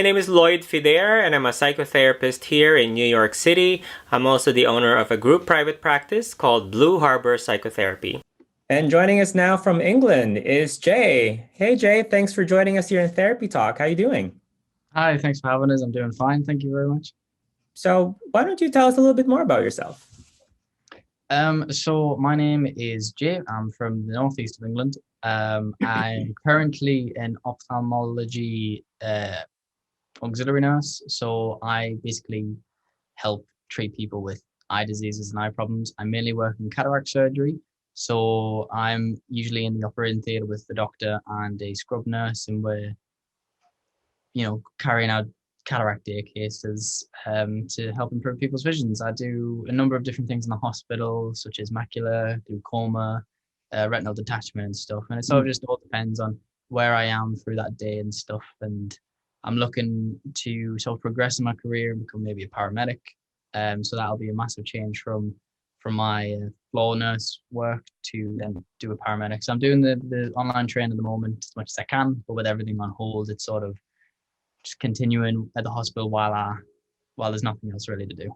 My name is Lloyd Feedehr, and I'm a psychotherapist here in New York City. I'm also the owner of a group private practice called Blue Harbor Psychotherapy. And joining us now from England is Jay. Hey Jay, thanks for joining us here in Therapy Talk. How you doing? Hi, thanks for having us. I'm doing fine. Thank you very much. So why don't you tell us a little bit more about yourself? So my name is Jay. I'm from the northeast of England. I'm currently an ophthalmology auxiliary nurse. So I basically help treat people with eye diseases and eye problems. I mainly work in cataract surgery. So I'm usually in the operating theatre with the doctor and a scrub nurse, and we're carrying out cataract day cases to help improve people's visions. I do a number of different things in the hospital, such as macular, glaucoma, retinal detachment and stuff. And it sort of just all depends on where I am through that day and stuff. And I'm looking to sort of progress in my career and become maybe a paramedic. So that'll be a massive change from my floor nurse work to then do a paramedic. So I'm doing the online training at the moment as much as I can, but with everything on hold, it's sort of just continuing at the hospital while there's nothing else really to do.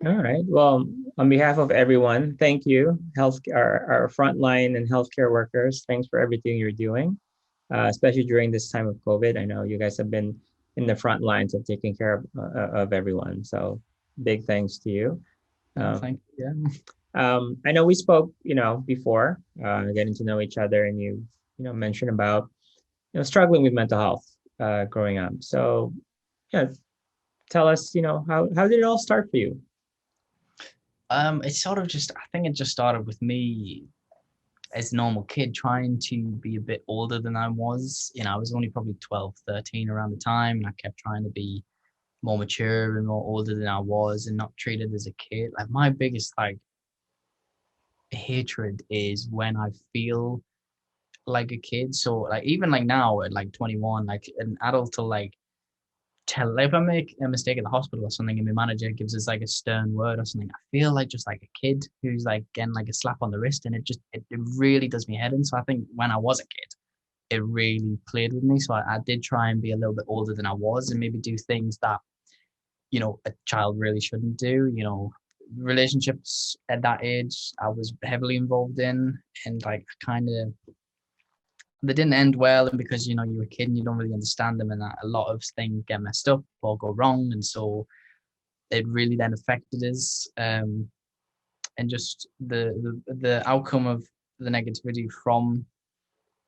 All right. Well, on behalf of everyone, thank you, our frontline and healthcare workers. Thanks for everything you're doing, especially during this time of COVID. I know you guys have been in the front lines of taking care of everyone. So big thanks to you. Thank you. Yeah. I know we spoke, before getting to know each other, and mentioned about, struggling with mental health growing up. So, yeah, tell us, how did it all start for you? It's sort of just I think it just started with me as a normal kid trying to be a bit older than I was. I was only probably 12, 13 around the time, and I kept trying to be more mature and more older than I was and not treated as a kid. Like my biggest hatred is when I feel like a kid. So like even like now at like 21, like an adult to like tell like if I make a mistake at the hospital or something and my manager gives us like a stern word or something, I feel like just like a kid who's like getting like a slap on the wrist, and it really does me head in. So I think when I was a kid, it really played with me. So I did try and be a little bit older than I was and maybe do things that, a child really shouldn't do. Relationships at that age I was heavily involved in, and like kind of they didn't end well, and because you're a kid and you don't really understand them, and a lot of things get messed up or go wrong, and so it really then affected us, and just the outcome of the negativity from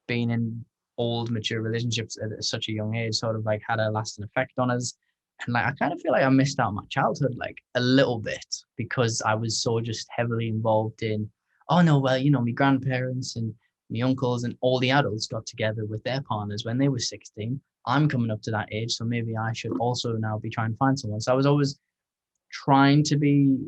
being in old mature relationships at such a young age sort of like had a lasting effect on us. And like I kind of feel like I missed out my childhood like a little bit because I was so just heavily involved in, oh no, well, my grandparents and my uncles and all the adults got together with their partners when they were 16. I'm coming up to that age, so maybe I should also now be trying to find someone. So I was always trying to be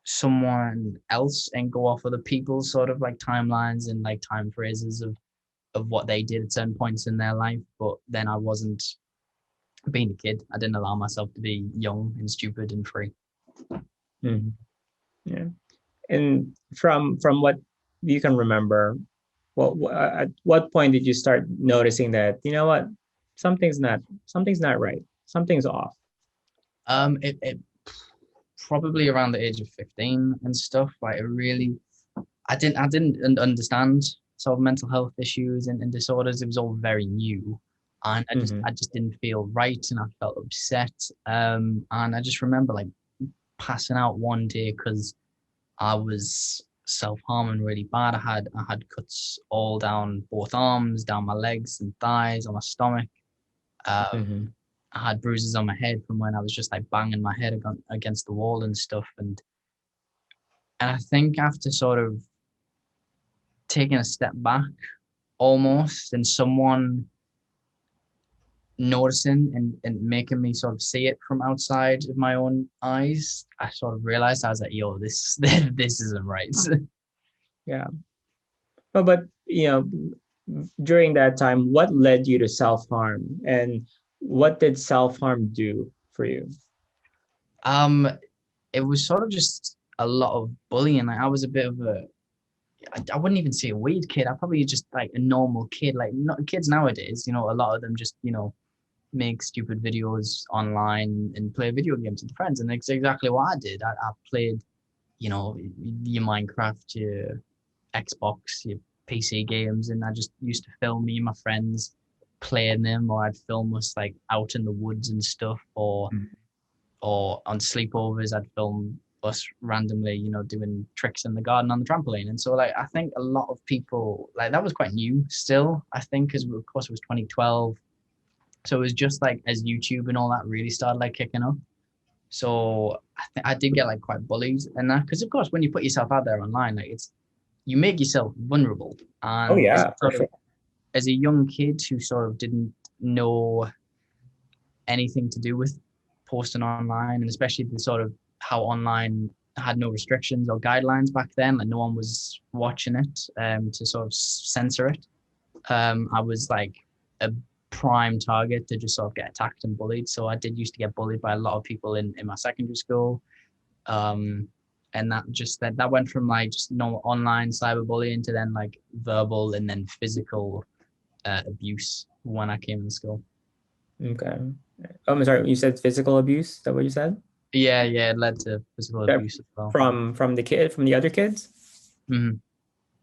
someone else and go off other people's sort of like timelines and like time phrases of what they did at certain points in their life. But then I wasn't being a kid. I didn't allow myself to be young and stupid and free. Mhm. Yeah. And from what you can remember, at what point did you start noticing that, something's not right, something's off? It probably around the age of 15 and stuff. Like it really, I didn't understand sort of mental health issues and disorders. It was all very new, and I just Hmm. I just didn't feel right, and I felt upset. And I just remember like passing out one day because I was self-harming really bad. I had cuts all down both arms, down my legs and thighs, on my stomach. Um, Hmm. I had bruises on my head from when I was just like banging my head against the wall and stuff. And I think after sort of taking a step back almost, and someone noticing and making me sort of see it from outside of my own eyes, I sort of realized I was like, yo, this this isn't right. Yeah. But during that time, what led you to self-harm, and what did self-harm do for you? um, it was sort of just a lot of bullying. Like I was a bit of I wouldn't even say a weird kid. I probably just like a normal kid. Like not kids nowadays, a lot of them just make stupid videos online and play video games with friends. And that's exactly what I did. I played, your Minecraft, your Xbox, your PC games, and I just used to film me and my friends playing them, or I'd film us like out in the woods and stuff, or on sleepovers, I'd film us randomly, doing tricks in the garden on the trampoline. And so, like, I think a lot of people, like, that was quite new still, I think, because of course it was 2012. So it was just like as YouTube and all that really started like kicking up. So I did get like quite bullied and that, because of course when you put yourself out there online, like you make yourself vulnerable. Oh And yeah, for sure. as a young kid who sort of didn't know anything to do with posting online, and especially the sort of how online had no restrictions or guidelines back then, like no one was watching it to sort of censor it. I was like a prime target to just sort of get attacked and bullied. So I did used to get bullied by a lot of people in my secondary school. Um, and that went from like just normal online cyberbullying to then like verbal and then physical abuse when I came in school. Okay. Oh, I'm sorry. You said physical abuse. Is that what you said? Yeah, yeah, it led to physical That abuse as well. from the other kids? Mhm.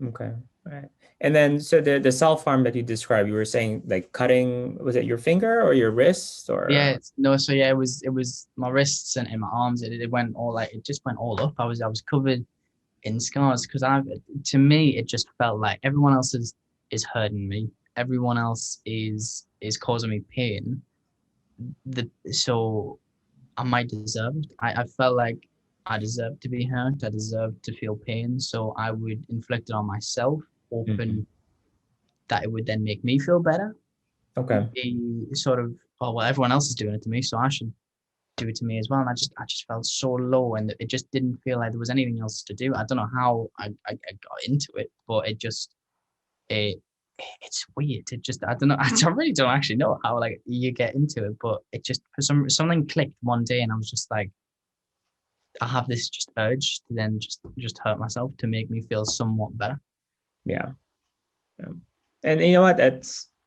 Okay. All right. And then so the self-harm that you described, you were saying like cutting, was it your finger or your wrist Yeah, or no, so yeah, it was my wrists and in my arms. It went all like it just went all up. I was covered in scars because to me it just felt like everyone else is hurting me. Everyone else is causing me pain. So I might deserve it. I felt like I deserved to be hurt. I deserved to feel pain. So I would inflict it on myself, Mhm. hoping that it would then make me feel better. Okay. Be sort of, oh well, everyone else is doing it to me, so I should do it to me as well. And I just felt so low, and it just didn't feel like there was anything else to do. I don't know how I got into it, but it it's weird. It just I don't know. I really don't actually know how like you get into it, but it just for something clicked one day, and I was just like, I have this just urge to then just hurt myself to make me feel somewhat better. Yeah. Yeah. And you know what?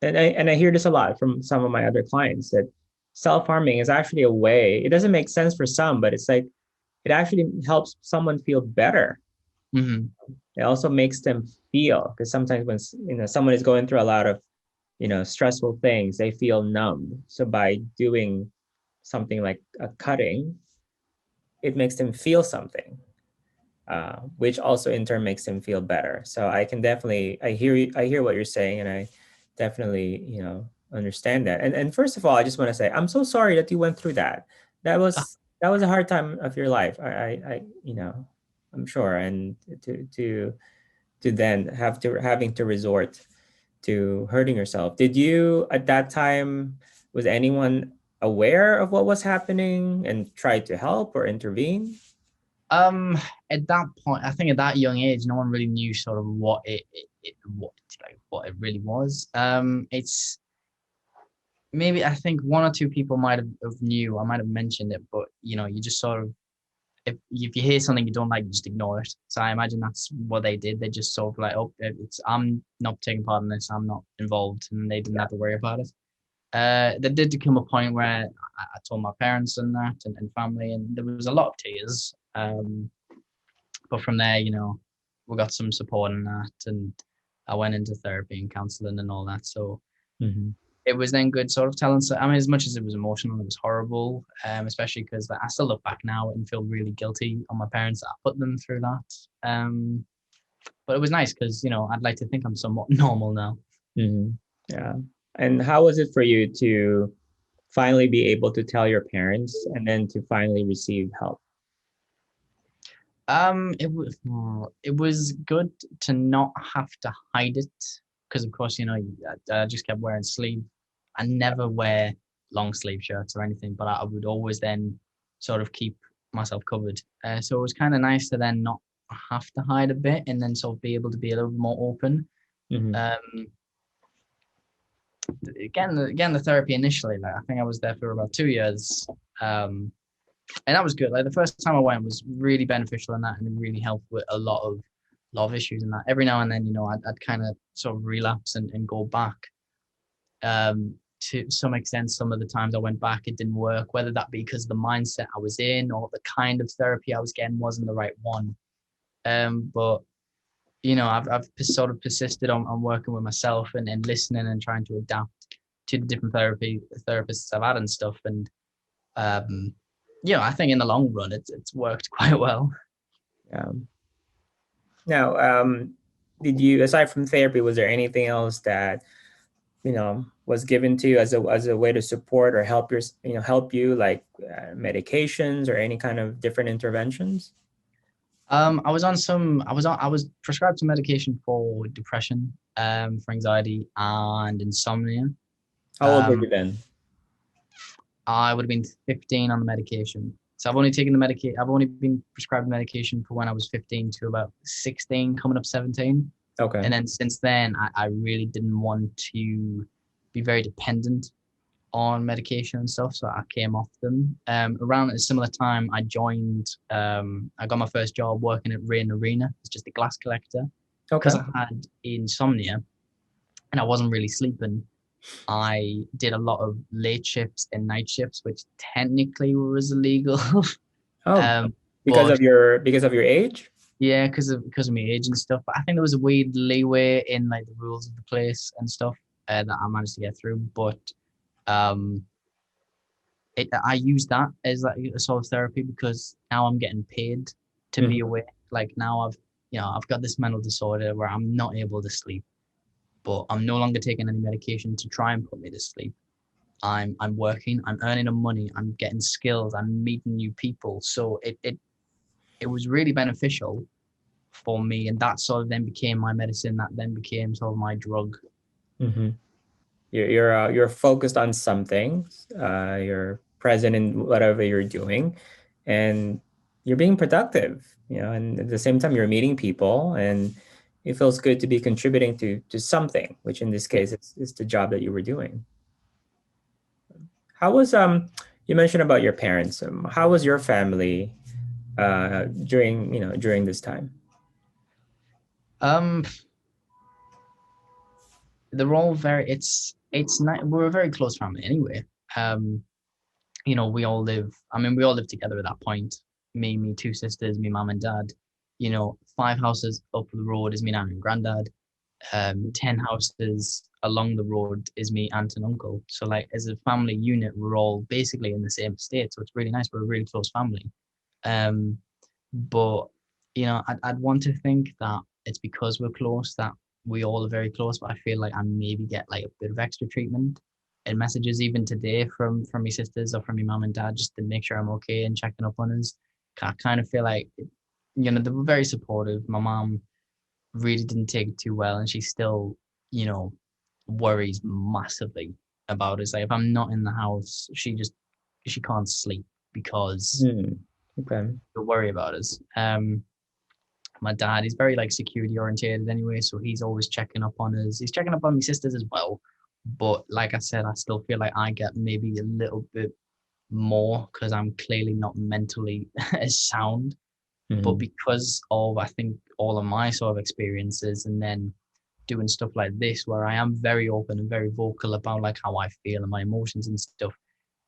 And I hear this a lot from some of my other clients that self-harming is actually a way. It doesn't make sense for some, but it's like it actually helps someone feel better. Mm-hmm. It also makes them feel because sometimes when someone is going through a lot of stressful things, they feel numb. So by doing something like a cutting, it makes them feel something, which also in turn makes them feel better. So I hear what you're saying, and I definitely understand that. And first of all, I just want to say I'm so sorry that you went through that. That was a hard time of your life. I'm sure, and to then having to resort to hurting yourself. Did you at that time, was anyone aware of what was happening and tried to help or intervene? Um, at that point, I think at that young age, no one really knew sort of what it really was. It's maybe I think one or two people might have knew. I might have mentioned it, but you just sort of if you hear something you don't like, you just ignore it. So I imagine that's what they did. They just sort of like, oh, it's I'm not taking part in this. I'm not involved, and they didn't have to worry about it. There did come a point where I told my parents and that and family, and there was a lot of tears. But from there, we got some support in that, and I went into therapy and counseling and all that. So Mhm. it was then good sort of telling. So I mean, as much as it was emotional, it was horrible, especially because I still look back now and feel really guilty on my parents that I put them through that. But it was nice because I'd like to think I'm somewhat normal now. Mhm. Yeah. And how was it for you to finally be able to tell your parents and then to finally receive help? It was good to not have to hide it because, of course, I just kept wearing sleeve. I never wear long sleeve shirts or anything, but I would always then sort of keep myself covered. So it was kind of nice to then not have to hide a bit and then sort of be able to be a little more open. Mhm. Um, again, the therapy initially, like I think I was there for about 2 years. And that was good. Like the first time I went was really beneficial in that, and it really helped with a lot of issues in that. Every now and then, I'd kind of sort of relapse and go back to some extent, some of the times I went back, it didn't work, whether that be because the mindset I was in or the kind of therapy I was getting wasn't the right one. But I've sort of persisted on working with myself and listening and trying to adapt to the different therapists I've had and stuff. And um, I think in the long run, it's worked quite well. Um, Now, did you, aside from therapy, was there anything else that was given to you as a way to support or help help you, like medications or any kind of different interventions? I was prescribed some medication for depression, for anxiety and insomnia. How old were Um, you then? I would have been 15 on the medication. So I've only taken the medication. I've only been prescribed medication for when I was 15 to about 16, coming up 17. Okay. And then since then, I really didn't want to be very dependent on medication and stuff. So I came off them. Around a similar time, I got my first job working at Rain Arena. It's just a glass collector. Okay. Because I had insomnia and I wasn't really sleeping, I did a lot of late shifts and night shifts, which technically was illegal. Oh, But because of your age? yeah, because of my age and stuff. But I think there was a weird leeway in like the rules of the place and stuff that I managed to get through. But um, I use that as like a sort of therapy because now I'm getting paid to be Mhm. awake. Like now I've got this mental disorder where I'm not able to sleep, but I'm no longer taking any medication to try and put me to sleep. I'm working, I'm earning money, I'm getting skills, I'm meeting new people. So it was really beneficial for me, and that sort of then became my medicine. That then became sort of my drug. Mhm. You're focused on something. You're present in whatever you're doing, and you're being productive. And at the same time, you're meeting people, and it feels good to be contributing to something, which in this Yeah. case is the job that you were doing. How was You mentioned about your parents. How was your family during this time? Um, they're all very. It's not. We're a very close family anyway. Um, we all live. I mean, we all live together at that point. Me two sisters, me mum and dad. 5 houses up the road is me nan and granddad. 10 houses along the road is me aunt and uncle. So like as a family unit, we're all basically in the same state. So it's really nice. We're a really close family. Um, but I'd want to think that it's because we're close that we all are very close. But I feel like I maybe get like a bit of extra treatment and messages even today from my sisters or from my mum and dad just to make sure I'm okay and checking up on us. I kind of feel like they were very supportive. My mom really didn't take it too well, and she still you know worries massively about us. Like if I'm not in the house, she can't sleep because Hmm. Okay. they worry about us. My dad, he's very like security oriented anyway, so he's always checking up on us. He's checking up on my sisters as well. But like I said, I still feel like I get maybe a little bit more because I'm clearly not mentally as sound. But Mhm. because of I think all of my sort of experiences and then doing stuff like this where I am very open and very vocal about like how I feel and my emotions and stuff,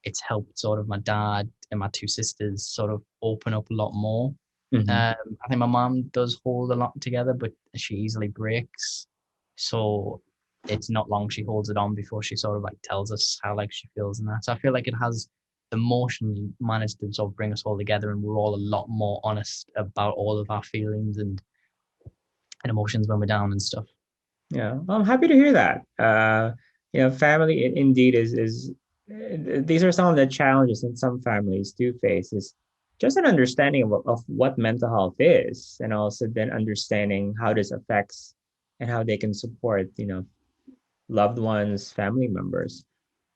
it's helped sort of my dad and my two sisters sort of open up a lot more. Mhm. I think my mom does hold a lot together, but she easily breaks. So it's not long she holds it on before she sort of like tells us how like she feels and that. So I feel like it has emotionally managed to sort of bring us all together and we're all a lot more honest about all of our feelings and emotions when we're down and stuff. Yeah, well, I'm happy to hear that. Family indeed is these are some of the challenges that some families do face is just an understanding of what mental health is, and also then understanding how this affects and how they can support, loved ones, family members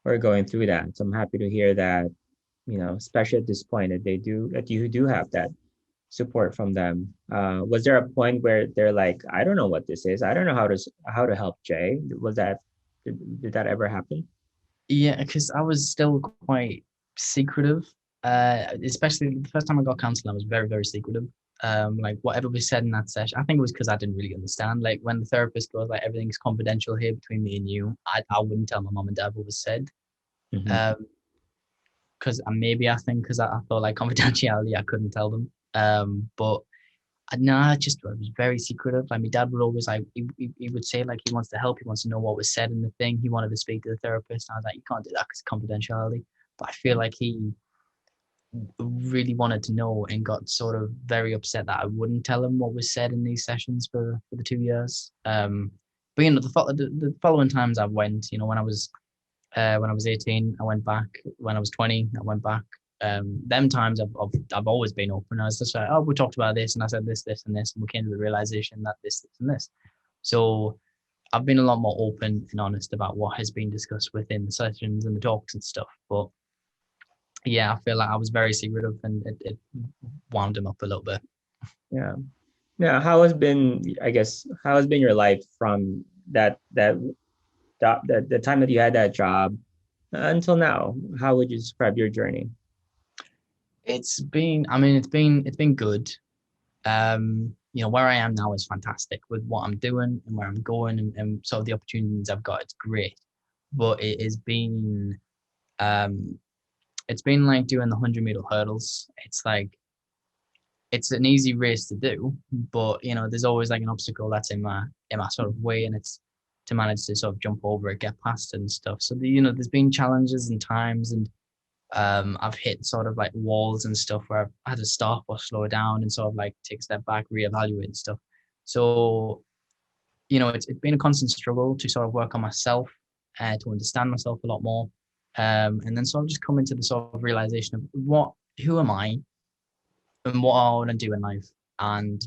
who are going through that. So I'm happy to hear that, especially at this point that you do have that support from them. Was there a point where they're like, I don't know what this is. I don't know how to help Jay. Did that ever happen? Yeah, because I was still quite secretive. Especially the first time I got counseling, I was very, very secretive. like whatever was said in that session. I think it was because I didn't really understand. Like when the therapist goes like everything's confidential here between me and you, I wouldn't tell my mom and dad what was said. Hmm. Um, because maybe I think because I thought like confidentiality, I couldn't tell them. But no, I just I was very secretive. Like my dad would always like he would say like he wants to help, he wants to know what was said in the thing. He wanted to speak to the therapist. And I was like, you can't do that because confidentiality. But I feel like he really wanted to know and got sort of very upset that I wouldn't tell him what was said in these sessions for the 2 years. But you know the following times I went, you know, when I was 18, I went back. When I was 20, I went back. Them times I've always been open. I was just like, oh, we talked about this, and I said this, this, and this, and we came to the realization that this, and this. So I've been a lot more open and honest about what has been discussed within the sessions and the talks and stuff. But yeah, I feel like I was very secretive, and it wound him up a little bit. Yeah. Yeah. How has been, I guess, how has been your life from the time that you had that job until now? How would you describe your journey? I mean, it's been good. You know, where I am now is fantastic with what I'm doing and where I'm going and sort of the opportunities I've got. It's great, but um, it's been like doing the 100-meter hurdles. It's like it's an easy race to do, but you know, there's always like an obstacle that's in my sort of way, and it's to manage to sort of jump over it, get past it and stuff. So you know, there's been challenges and times, and I've hit sort of like walls and stuff where I've had to stop or slow down and sort of like take a step back, reevaluate and stuff. So, you know, it's been a constant struggle to sort of work on myself, to understand myself a lot more. And then sort of just come into the sort of realization of who am I and what I want to do in life. And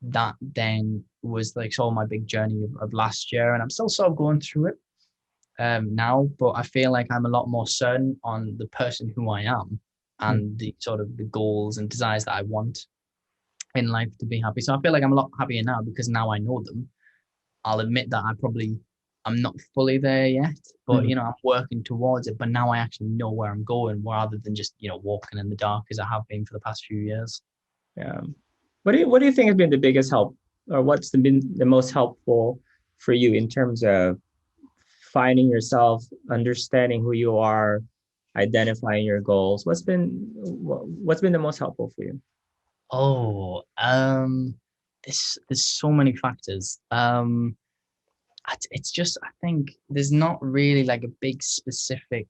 that then was like sort of my big journey of last year. And I'm still sort of going through it now, but I feel like I'm a lot more certain on the person who I am Hmm. and the sort of the goals and desires that I want in life to be happy. So I feel like I'm a lot happier now because now I know them. I'll admit that I'm not fully there yet, but Hmm. you know, I'm working towards it. But now I actually know where I'm going rather than just, you know, walking in the dark as I have been for the past few years. Yeah. What do you think has been the biggest help, or been the most helpful for you in terms of finding yourself, understanding who you are, identifying your goals? What's been the most helpful for you? Oh, there's so many factors. It's just I think there's not really like a big specific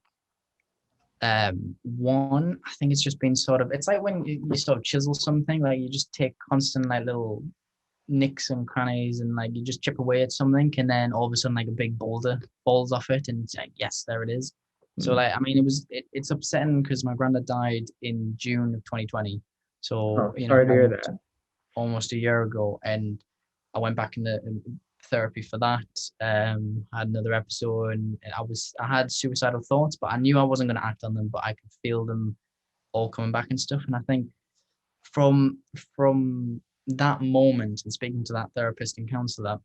one. I think it's just been sort of it's like when you sort of chisel something, like you just take constant like little nicks and crannies and like you just chip away at something and then all of a sudden like a big boulder falls off it and it's like yes there it is. So Hmm. like I mean it's upsetting because my granddad died in June of 2020, so Oh, you know sorry to hear that. almost a year ago, and I went back in therapy for that. Had another episode, and I had suicidal thoughts, but I knew I wasn't going to act on them, but I could feel them all coming back and stuff. And I think from from that moment and speaking to that therapist and counselor,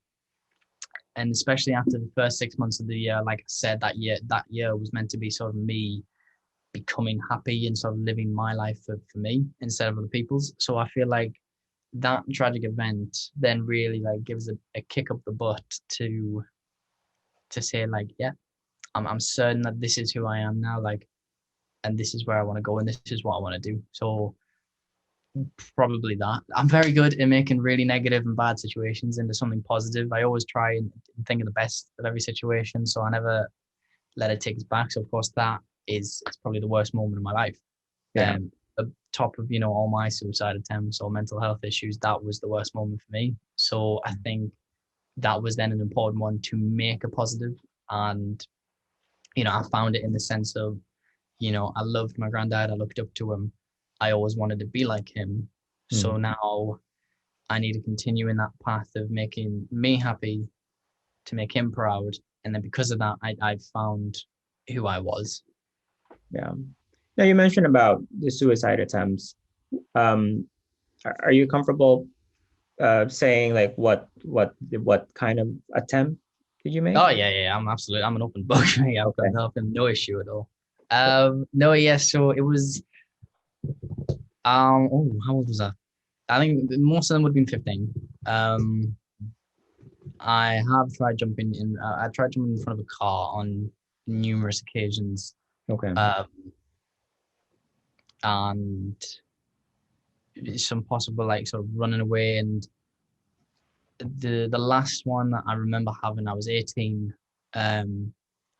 and especially after the first 6 months of the year, like I said, that year was meant to be sort of me becoming happy and sort of living my life for me instead of other people's. So I feel like that tragic event then really like gives a kick up the butt to say like yeah I'm certain that this is who I am now, like, and this is where I want to go and this is what I want to do. So probably that I'm very good at making really negative and bad situations into something positive. I always try and think of the best of every situation, so I never let it take us back. So of course that is it's probably the worst moment of my life. Yeah. The top of, you know, all my suicide attempts or mental health issues, that was the worst moment for me. So I think that was then an important one to make a positive. And, you know, I found it in the sense of, you know, I loved my granddad. I looked up to him. I always wanted to be like him. So Hmm. now I need to continue in that path of making me happy to make him proud. And then because of that, I found who I was. Yeah. Now you mentioned about the suicide attempts. Um, are you comfortable saying like what kind of attempt did you make? Oh yeah, I'm an open book. Yeah, Okay. I've got no issue at all. No, yeah, so it was oh, how old was I? I think most of them would have been 15. Um, I have tried jumping in. I tried jumping in front of a car on numerous occasions, Okay. um, and some possible like sort of running away. And the last one that I remember having, I was 18, um,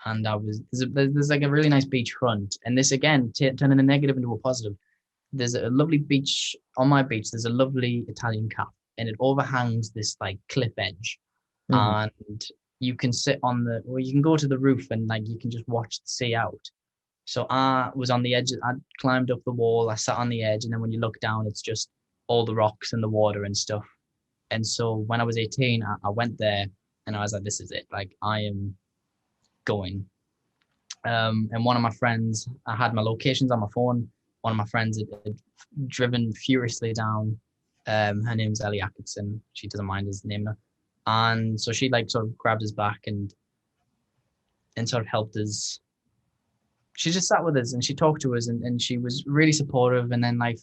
and I was there's like a really nice beach front, and this again turning a negative into a positive. There's a lovely beach on my beach. There's a lovely Italian cafe, and it overhangs this like cliff edge, Hmm. and you can sit on the, or you can go to the roof and like you can just watch the sea out. So I was on the edge. I climbed up the wall. I sat on the edge, and then when you look down, it's just all the rocks and the water and stuff. And so when I was 18, I went there, and I was like, "This is it. Like I am going." And one of my friends, I had my locations on my phone. One of my friends had driven furiously down. Her name's Ellie Atkinson. She doesn't mind his name now. And so she like sort of grabbed his back and sort of helped us. She just sat with us and she talked to us, and she was really supportive. And then like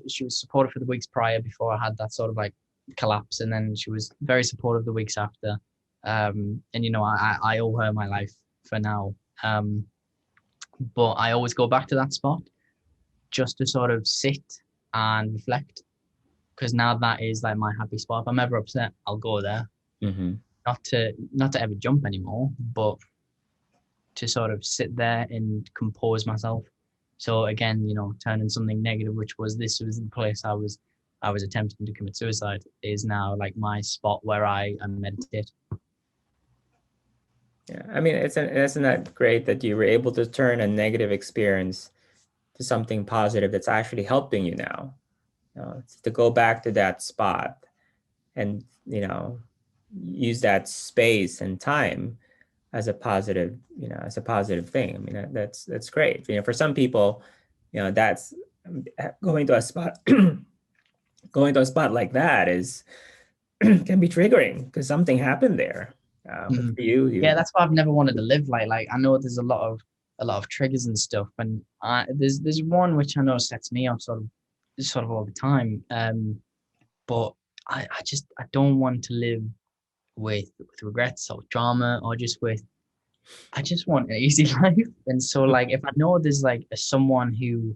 she was supportive for the weeks prior before I had that sort of like collapse. And then she was very supportive the weeks after. And you know, I owe her my life for now. But I always go back to that spot just to sort of sit and reflect, because now that is like my happy spot. If I'm ever upset, I'll go there. Hmm. Not to ever jump anymore, but to sort of sit there and compose myself. So again, you know, turning something negative, which was this was the place I was attempting to commit suicide, is now like my spot where I meditate. Yeah. I mean, isn't that great that you were able to turn a negative experience to something positive that's actually helping you now? To go back to that spot and, use that space and time as a positive, as a positive thing. I mean, that's great. For some people, that's going to a spot, going to a spot like that is can be triggering because something happened there. But Mhm. for you, Yeah, you, that's why I've never wanted to live like I know there's a lot of triggers and stuff, and there's one which I know sets me off sort of all the time. But I just I don't want to live with regrets or drama, or just with, I just want an easy life. And so like if I know there's like someone who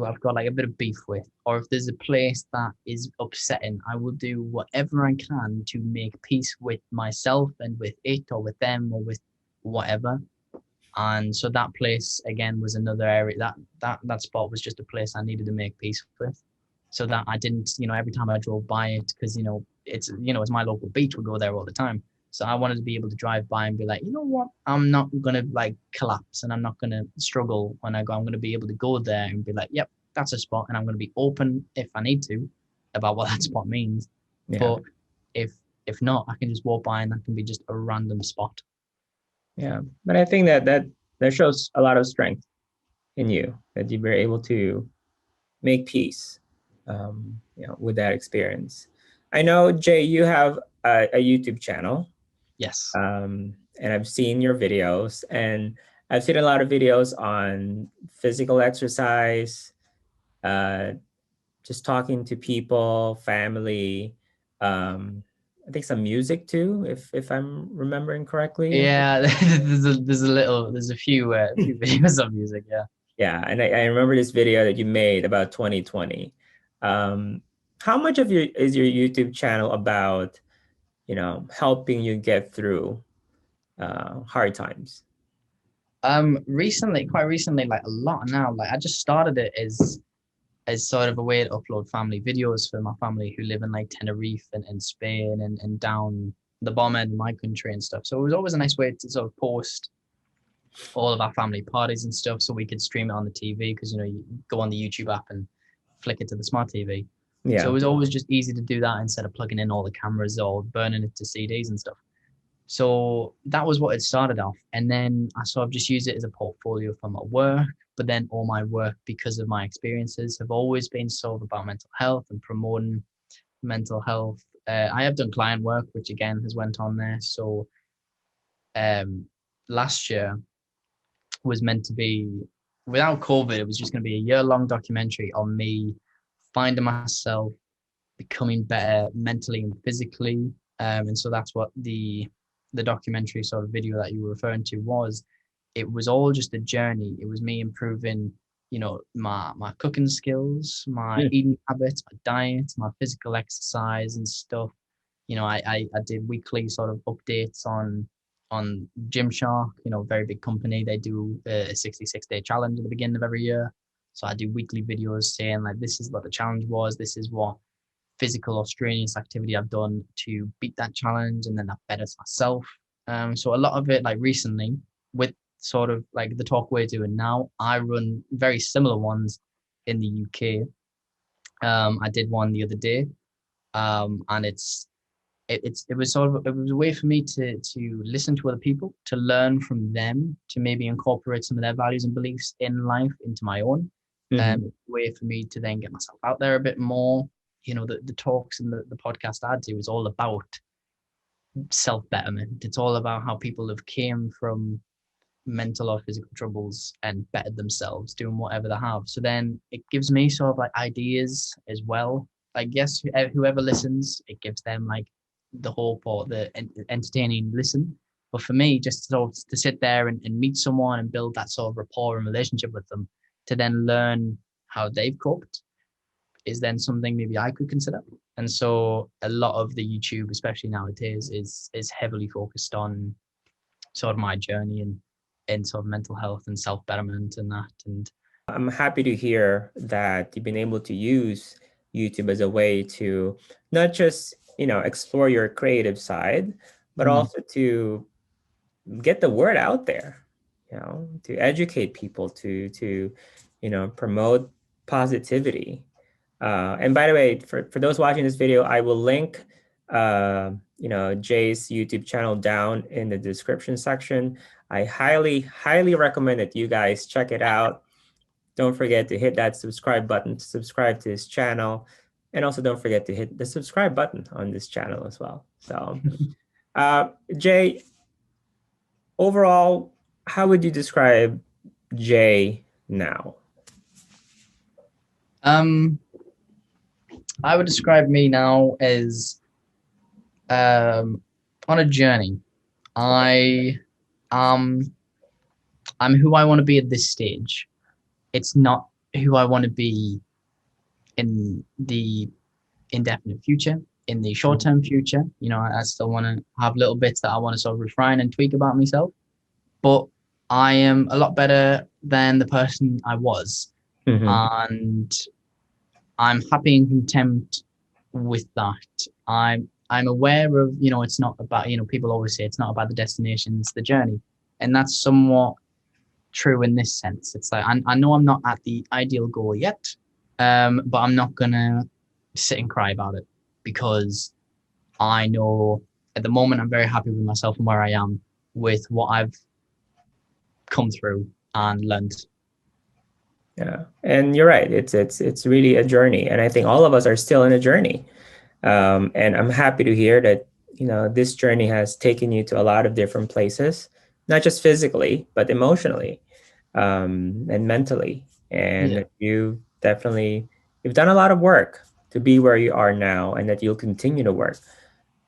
I've got like a bit of beef with, or if there's a place that is upsetting, I will do whatever I can to make peace with myself and with it, or with them, or with whatever. And so that place again was another area that spot was just a place I needed to make peace with, so that I didn't, you know, every time I drove by it, because it's my local beach, we go there all the time. So I wanted to be able to drive by and be like, you know what, I'm not gonna like collapse, and I'm not gonna struggle when I go. I'm gonna be able to go there and be like, yep, that's a spot, and I'm gonna be open if I need to about what that spot means. yeah, But if if not, I can just walk by and that can be just a random spot. yeah. But I think that shows a lot of strength in you that you were able to make peace, with that experience. I know, Jay, you have a YouTube channel, Yes. and I've seen your videos, and I've seen a lot of videos on physical exercise, uh, just talking to people, family. Um, I think some music too, if I'm remembering correctly. Yeah, there's a few videos of music. Yeah. Yeah, and I remember this video that you made about 2020. Um, how much of your YouTube channel about, helping you get through hard times? Quite recently, like a lot now. Like I just started it as sort of a way to upload family videos for my family who live in like Tenerife and Spain and down the bottom end of my country and stuff. So it was always a nice way to sort of post all of our family parties and stuff, so we could stream it on the TV, because you know you go on the YouTube app and flick it to the smart TV. So it Yeah, was always just easy to do that instead of plugging in all the cameras or burning it to CDs and stuff. So that was what it started off. And then I sort of just used it as a portfolio for my work. But then all my work, because of my experiences, have always been sort of about mental health and promoting mental health. I have done client work, which again has went on there. So um, last year was meant to be, without COVID, it was just going to be a year long documentary on me finding myself becoming better mentally and physically. And so that's what the documentary sort of video that you were referring to was. It was all just a journey. It was me improving, my cooking skills, my Mm. eating habits, my diet, my physical exercise and stuff. I did weekly sort of updates on Gymshark, very big company. They do a 66-day challenge at the beginning of every year. So I do weekly videos saying like, this is what the challenge was. This is what physical or strenuous activity I've done to beat that challenge, and then that betters myself. So a lot of it, like recently, with sort of like the talk we're doing now, I run very similar ones in the UK. I did one the other day, and it was sort of, it was a way for me to listen to other people, to learn from them, to maybe incorporate some of their values and beliefs in life into my own. Mhm. Way for me to then get myself out there a bit more. The talks and the podcast I do is all about self betterment. It's all about how people have came from mental or physical troubles and bettered themselves doing whatever they have. So then it gives me sort of like ideas as well. I guess whoever listens, it gives them like the hope or the entertaining listen. But for me, just sort of to sit there and meet someone and build that sort of rapport and relationship with them, to then learn how they've coped, is then something maybe I could consider. And so a lot of the YouTube, especially nowadays, is heavily focused on sort of my journey and sort of mental health and self betterment and that. And I'm happy to hear that you've been able to use YouTube as a way to not just, explore your creative side, but mm, also to get the word out there, to educate people, to promote positivity. And by the way, for those watching this video, I will link Jay's YouTube channel down in the description section. I highly recommend that you guys check it out. Don't forget to hit that subscribe button to subscribe to his channel, and also don't forget to hit the subscribe button on this channel as well. So Jay, overall, how would you describe Jay now? um, I would describe me now as on a journey. I um I'm who I want to be at this stage. It's not who I want to be in the indefinite future, in the short term future. I still want to have little bits that I want to sort of refine and tweak about myself. But I am a lot better than the person I was. Mm-hmm. And I'm happy and content with that. I'm aware of, it's not about, people always say it's not about the destination, it's the journey. And that's somewhat true in this sense. It's like I know I'm not at the ideal goal yet, but I'm not gonna sit and cry about it, because I know at the moment I'm very happy with myself and where I am with what I've come through and learned. Yeah, and you're right. It's really a journey, and I think all of us are still in a journey. And I'm happy to hear that this journey has taken you to a lot of different places, not just physically, but emotionally, and mentally. And Yeah. that you've done a lot of work to be where you are now, and that you'll continue to work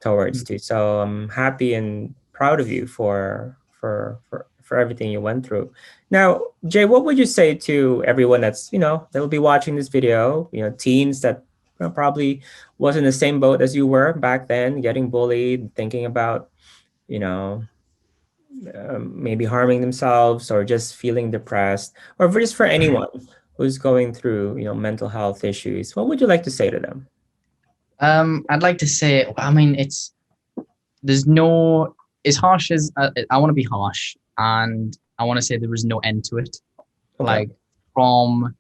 towards Mm. too. So I'm happy and proud of you for everything you went through. Now, Jay, what would you say to everyone that will be watching this video, teens that probably was in the same boat as you were back then, getting bullied, thinking about, you know, maybe harming themselves or just feeling depressed, or just for anyone who's going through, mental health issues. What would you like to say to them? I'd like to say, I mean, there's no, as harsh as I want to be harsh, and I want to say there is no end to it. Okay. Like, from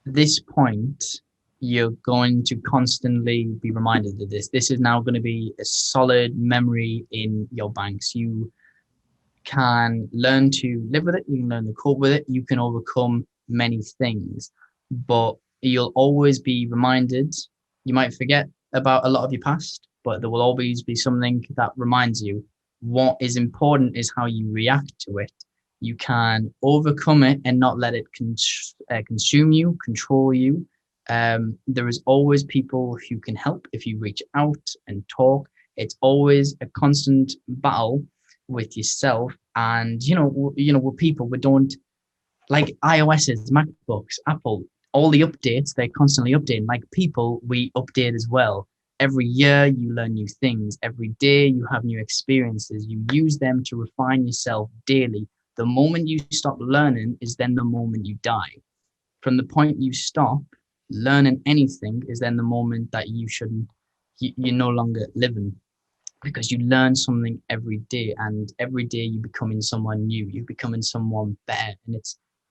this point, you're going to constantly be reminded of this. This is now going to be a solid memory in your banks. You can learn to live with it. You can learn to cope with it. You can overcome many things, but you'll always be reminded. You might forget about a lot of your past, but there will always be something that reminds you. What is important is how you react to it. You can overcome it and not let it consume you, control you, There is always people who can help if you reach out and talk. It's always a constant battle with yourself, and with people. We don't like iOS's, MacBooks, Apple, all the updates. They're constantly updating. Like people, we update as well. Every year you learn new things. Every day you have new experiences. You use them to refine yourself daily. The moment you stop learning is then the moment you die. From the point you stop learning anything is then the moment that you're no longer living, because you learn something every day, and every day you're becoming someone new, you're becoming someone better. And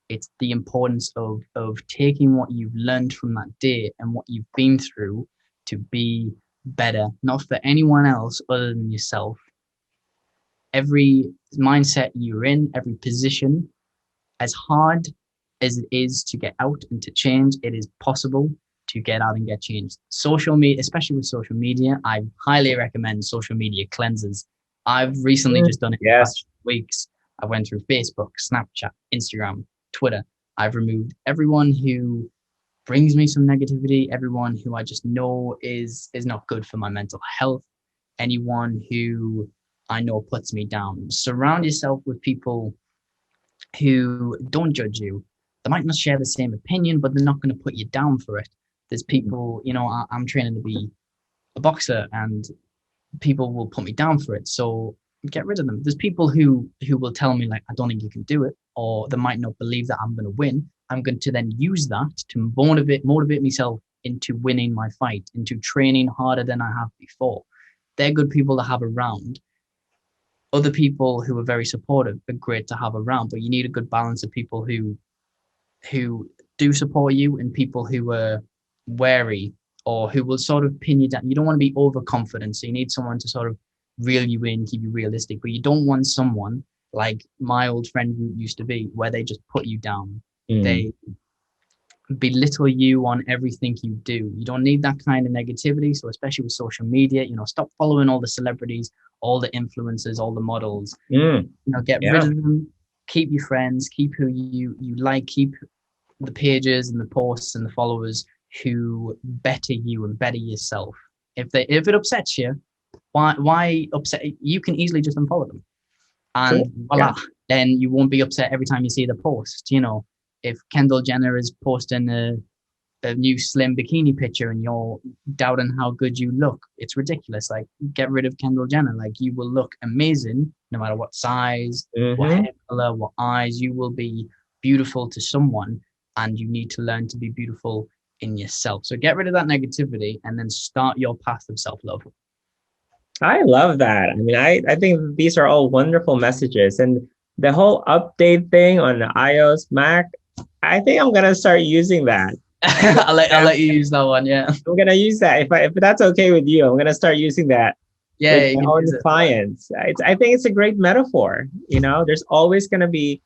it's the importance of taking what you've learned from that day and what you've been through to be better, not for anyone else other than yourself. Every mindset you're in, every position, as hard as it is to get out and to change, it is possible to get out and get changed. Social media, especially with social media, I highly recommend social media cleanses. I've recently just done it in the Yes. past weeks. I went through Facebook, Snapchat, Instagram, Twitter. I've removed everyone who brings me some negativity, everyone who I just know is not good for my mental health, anyone who I know puts me down. Surround yourself with people who don't judge you. They might not share the same opinion, but they're not going to put you down for it. There's people, I'm training to be a boxer, and people will put me down for it. So get rid of them. There's people who will tell me like, I don't think you can do it, or they might not believe that I'm going to win. I'm going to then use that to motivate myself into winning my fight, into training harder than I have before. They're good people to have around. Other people who are very supportive are great to have around, but you need a good balance of people who do support you and people who are wary or who will sort of pin you down. You don't want to be overconfident, so you need someone to sort of reel you in, keep you realistic, but you don't want someone like my old friend group used to be, where they just put you down. They belittle you on everything you do. You don't need that kind of negativity. So especially with social media, stop following all the celebrities, all the influencers, all the models. Get rid of them. Keep your friends. Keep who you like. Keep the pages and the posts and the followers who better you and better yourself. If it upsets you, why upset? You can easily just unfollow them, and voila, then you won't be upset every time you see the post. If Kendall Jenner is posting a new slim bikini picture and you're doubting how good you look, it's ridiculous. Like, get rid of Kendall Jenner. Like, you will look amazing no matter what size, what hair color, what eyes. You will be beautiful to someone, and you need to learn to be beautiful in yourself. So get rid of that negativity and then start your path of self-love. I love that. I mean, I think these are all wonderful messages. And the whole update thing on the iOS, Mac, I think I'm gonna start using that. I'll let you use that one. Yeah, I'm gonna use that. If that's okay with you, I'm gonna start using that with my own clients. I think it's a great metaphor. There's always gonna be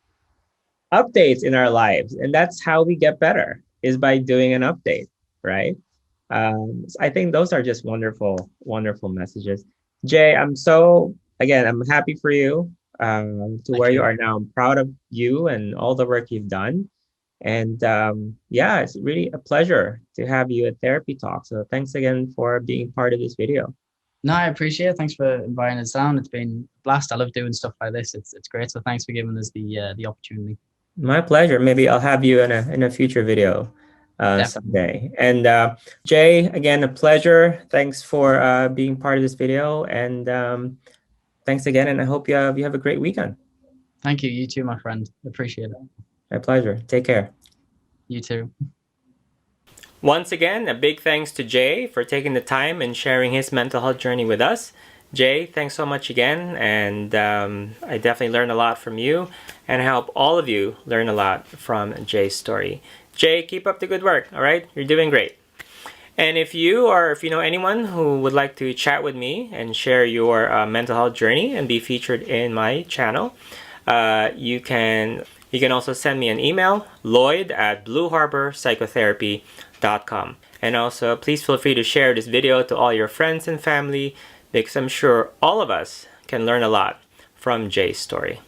updates in our lives, and that's how we get better, is by doing an update, right? So I think those are just wonderful, wonderful messages. Jay, I'm happy for you to where you are now. I'm proud of you and all the work you've done. And it's really a pleasure to have you at Therapy Talk. So thanks again for being part of this video. No, I appreciate it. Thanks for inviting us down. It's been a blast. I love doing stuff like this. It's great. So thanks for giving us the opportunity. My pleasure. Maybe I'll have you in a future video someday. And Jay, again, a pleasure. Thanks for being part of this video. And thanks again. And I hope you have a great weekend. Thank you. You too, my friend. Appreciate it. My pleasure. Take care. You too. Once again, a big thanks to Jay for taking the time and sharing his mental health journey with us. Jay, thanks so much again, and I definitely learned a lot from you, and I hope all of you learn a lot from Jay's story. Jay, keep up the good work, all right? You're doing great. And if you know anyone who would like to chat with me and share your mental health journey and be featured in my channel, you can also send me an email, Lloyd@blueharborpsychotherapy.com. And also, please feel free to share this video to all your friends and family, because I'm sure all of us can learn a lot from Jay's story.